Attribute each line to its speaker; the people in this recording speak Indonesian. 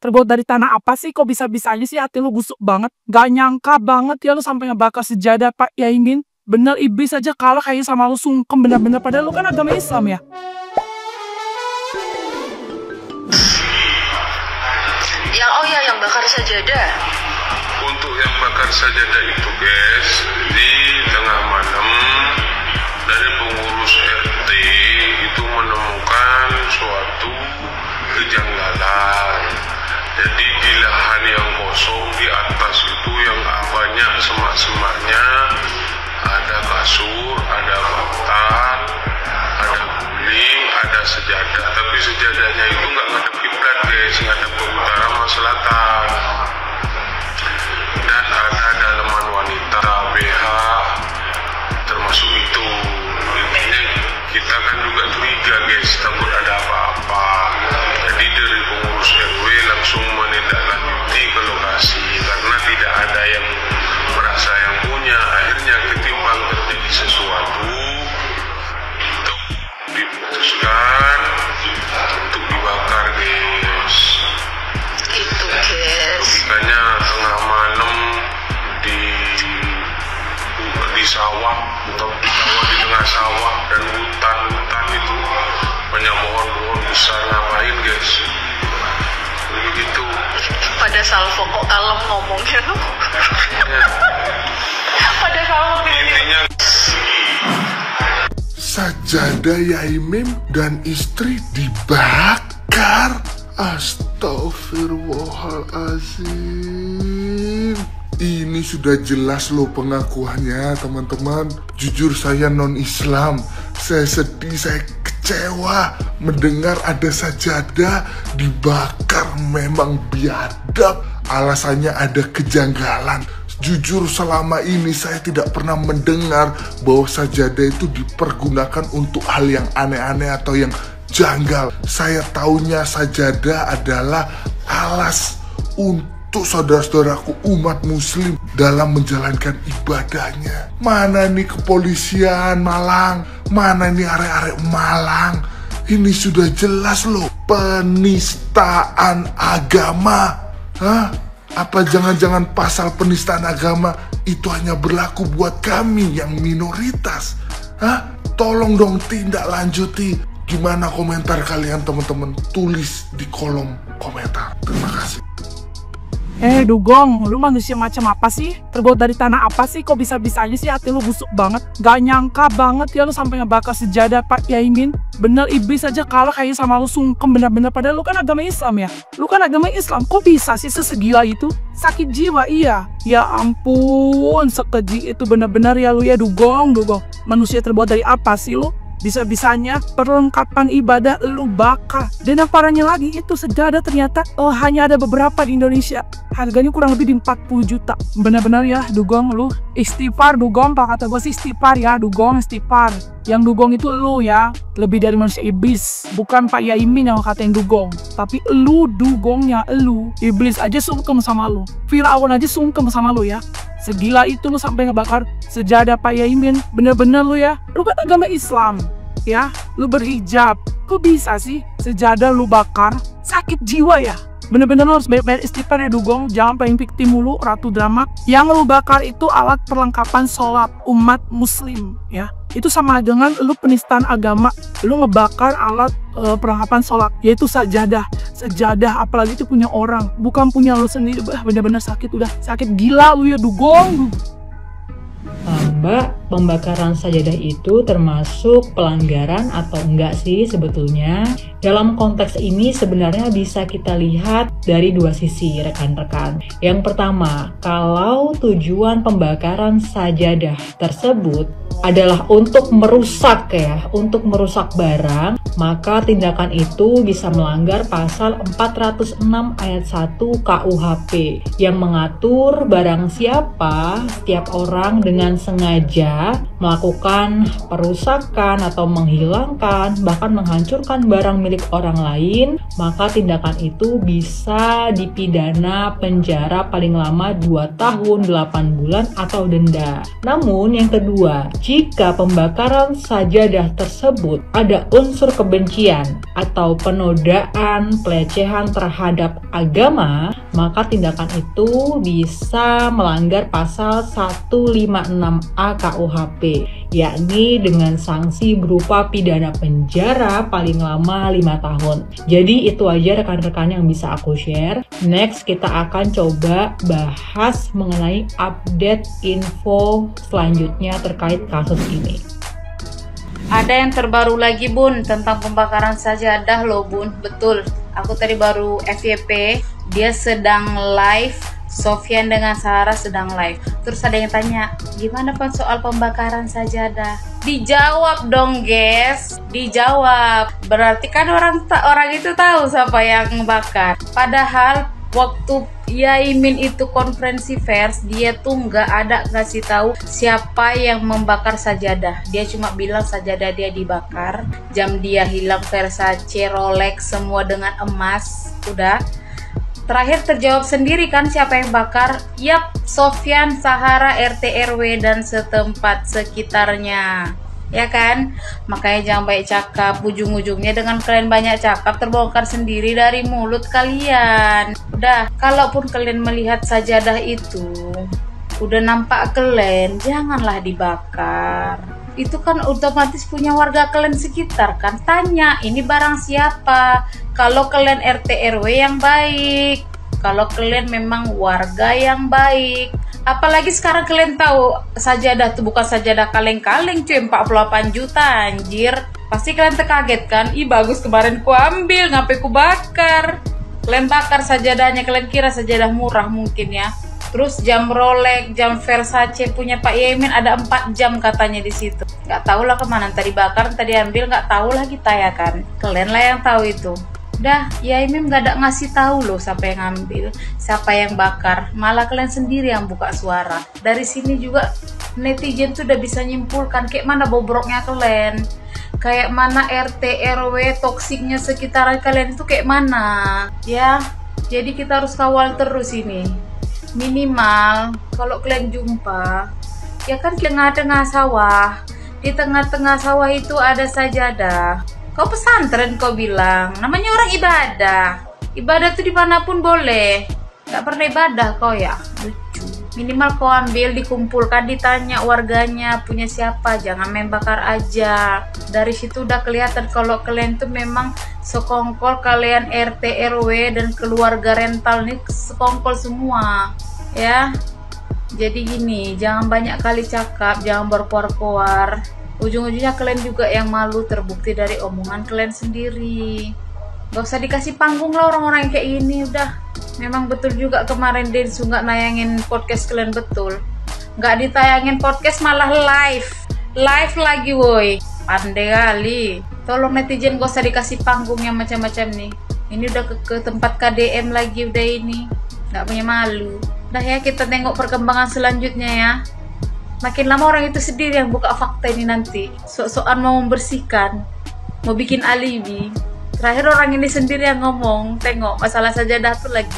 Speaker 1: Terbuat dari tanah apa sih? Kok bisa-bisanya sih hati lu busuk banget? Gak nyangka banget ya lu sampai ngebakar sejadah Pak Yaimin. Bener iblis aja kalah kayaknya sama lu, sungkem bener-bener. Padahal lu kan agama Islam ya.
Speaker 2: Yang bakar sajadah.
Speaker 3: Untuk yang bakar sajadah itu guys, di tengah malam dari pengurus RT itu menemukan suatu kejanggalan. Jadi di lahan yang kosong di atas itu yang banyak semak-semaknya, ada kasur, ada bantal, ada guling, ada sejadah. Tapi sejadahnya itu nggak ngadep kiblat guys, ngadep ke utara sama selatan. Dan ada daleman wanita, BH, termasuk itu. Intinya kita kan juga curiga guys, takut ada apa-apa. Jadi dari pengurus RW langsung menindaklanjuti ke lokasi karena tidak ada yang merasa yang punya. Akhirnya ketimbang terjadi sesuatu, itu diputuskan untuk dibakar guys.
Speaker 2: Itu guys.
Speaker 3: Logikanya tengah malam di sawah, di tengah sawah dan hutan itu banyak pohon-pohon besar, ngapain guys? Begitu.
Speaker 2: Pada salvo kok kalem ngomongnya.
Speaker 3: Ya.
Speaker 2: Pada salvo
Speaker 3: Intinya
Speaker 4: Sajadah Yaimin dan istri dibakar. Astagfirullahaladzim. Ini sudah jelas loh pengakuannya teman-teman. Jujur saya non-Islam. Saya sedih, saya kecewa mendengar ada sajadah dibakar. Memang biadab. Alasannya ada kejanggalan. Jujur selama ini saya tidak pernah mendengar bahwa sajadah itu dipergunakan untuk hal yang aneh-aneh atau yang janggal. Saya taunya sajadah adalah alas untuk saudara-saudaraku umat muslim dalam menjalankan ibadahnya. Mana nih kepolisian Malang? Mana nih arek-arek Malang? Ini sudah jelas loh, penistaan agama. Hah? Apa jangan-jangan pasal penistaan agama itu hanya berlaku buat kami yang minoritas? Hah? Tolong dong tindak lanjuti. Gimana komentar kalian teman-teman? Tulis di kolom komentar. Terima kasih.
Speaker 1: Dugong, lu manusia macam apa sih? Terbuat dari tanah apa sih? Kok bisa-bisanya sih hati lu busuk banget? Gak nyangka banget ya lu sampai ngebakar sejadah Pak Yaimin. Bener iblis aja kalah kayaknya sama lu, sungkem bener-bener. Padahal lu kan agama Islam ya. Lu kan agama Islam, kok bisa sih sesegila itu? Sakit jiwa iya. Ya ampun, sekeji itu bener-bener ya lu ya Dugong. Manusia terbuat dari apa sih lu? Bisa-bisanya perlengkapan ibadah lu bakar. Dan yang parahnya lagi itu sejadah ternyata hanya ada beberapa di Indonesia. Harganya kurang lebih di 40 juta. Benar-benar ya Dugong, lu istighfar Dugong. Pak kata gue sih istighfar ya Dugong, istighfar. Yang Dugong itu lu ya, lebih dari manusia iblis. Bukan Pak Yaimin yang katain Dugong, tapi lu Dugongnya, lu iblis aja sungkem sama lu. Firaun aja sungkem sama lu ya. Segila itu lu sampai ngebakar sejadah Pak Yaimin. Bener-bener lu ya. Lu kan agama Islam ya. Lu berhijab. Kok bisa sih sejadah lu bakar? Sakit jiwa ya. Bener-bener lu harus banyak-banyak istighfar ya Dugong. Jangan pengen victim mulu, ratu drama. Yang lu bakar itu alat perlengkapan sholat umat muslim ya. Itu sama dengan lu penistaan agama. Lu ngebakar alat perlengkapan sholat, yaitu sajadah. Sejadah apalagi itu punya orang, bukan punya lu sendiri. Bener-bener sakit, udah sakit gila lu ya Dugong.
Speaker 5: Mbak, pembakaran sajadah itu termasuk pelanggaran atau enggak sih sebetulnya? Dalam konteks ini sebenarnya bisa kita lihat dari dua sisi rekan-rekan. Yang pertama, kalau tujuan pembakaran sajadah tersebut adalah untuk merusak untuk barang, maka tindakan itu bisa melanggar pasal 406 ayat 1 KUHP yang mengatur barang siapa setiap orang dengan sengaja Anda melakukan perusakan atau menghilangkan, bahkan menghancurkan barang milik orang lain, maka tindakan itu bisa dipidana penjara paling lama 2 tahun 8 bulan atau denda. Namun yang kedua, jika pembakaran sajadah tersebut ada unsur kebencian atau penodaan, pelecehan terhadap agama, maka tindakan itu bisa melanggar pasal 156A KUHP, yakni dengan sanksi berupa pidana penjara paling lama 5 tahun. Jadi itu aja rekan-rekan yang bisa aku share. Next kita akan coba bahas mengenai update info selanjutnya terkait kasus ini.
Speaker 6: Ada yang terbaru lagi Bun tentang pembakaran sajadah loh Bun. Betul, aku tadi baru FYP, dia sedang live, Sofyan dengan Sarah sedang live. Terus ada yang tanya, gimana Pak soal pembakaran sajadah? Dijawab dong guys, dijawab. Berarti kan orang itu tahu siapa yang bakar. Padahal waktu Yaimin itu konferensi pers, dia tuh nggak ada ngasih tahu siapa yang membakar sajadah. Dia cuma bilang sajadah dia dibakar, jam dia hilang, Versace, Rolex, semua dengan emas. Udah. Terakhir terjawab sendiri kan siapa yang bakar? Yap, Sofyan, Sahara, RT RW dan setempat sekitarnya. Ya kan? Makanya jangan banyak cakap, ujung-ujungnya dengan kalian banyak cakap terbongkar sendiri dari mulut kalian. Udah, kalaupun kalian melihat sajadah itu udah nampak kalian, janganlah dibakar. Itu kan otomatis punya warga kalian sekitar kan, tanya ini barang siapa. Kalau kalian RT RW yang baik, kalau kalian memang warga yang baik. Apalagi sekarang kalian tahu sajadah itu bukan sajadah kaleng-kaleng cuy, 48 juta anjir. Pasti kalian terkaget kan, ih bagus kemarin ku ambil, ngapain ku bakar. Kalian bakar sajadahnya, kalian kira sajadah murah mungkin ya. Terus jam Rolex, jam Versace punya Pak Yaimin ada 4 jam katanya di situ. Nggak tahu lah kemana tadi bakar, tadi ambil, nggak tahu lah kita ya kan. Kalian lah yang tahu itu. Dah, Yaimin nggak ada ngasih tahu loh siapa yang ambil, siapa yang bakar. Malah kalian sendiri yang buka suara. Dari sini juga netizen tuh udah bisa nyimpulkan kayak mana bobroknya kalian. Kayak mana RT RW toksiknya sekitaran kalian itu kayak mana. Ya, jadi kita harus kawal terus ini. Minimal kalau kalian jumpa ya kan tengah-tengah sawah, di tengah-tengah sawah itu ada sajadah. Kau pesantren kau bilang, namanya orang ibadah tuh dimanapun boleh, nggak pernah ibadah kau ya, lucu. Minimal kau ambil, dikumpulkan, ditanya warganya punya siapa, jangan main bakar aja. Dari situ udah kelihatan kalau kalian tuh memang sekongkol, kalian RT RW dan keluarga rental nih sekongkol semua ya. Jadi gini, jangan banyak kali cakap, jangan berkuar-kuar. Ujung-ujungnya kalian juga yang malu terbukti dari omongan kalian sendiri. Gak usah dikasih panggung lah orang-orang yang kayak gini. Udah, memang betul juga kemarin Densu nggak nayangin podcast kalian, betul. Nggak ditayangin podcast malah live lagi woi. Pandai kali. Tolong netizen gak usah dikasih panggung yang macam-macam nih. Ini udah ke tempat KDM lagi udah ini. Nggak punya malu. Udah ya, kita tengok perkembangan selanjutnya ya. Makin lama orang itu sendiri yang buka fakta ini nanti. Sok-sokan mau membersihkan, mau bikin alibi. Terakhir orang ini sendiri yang ngomong. Tengok masalah sajadah tuh lagi.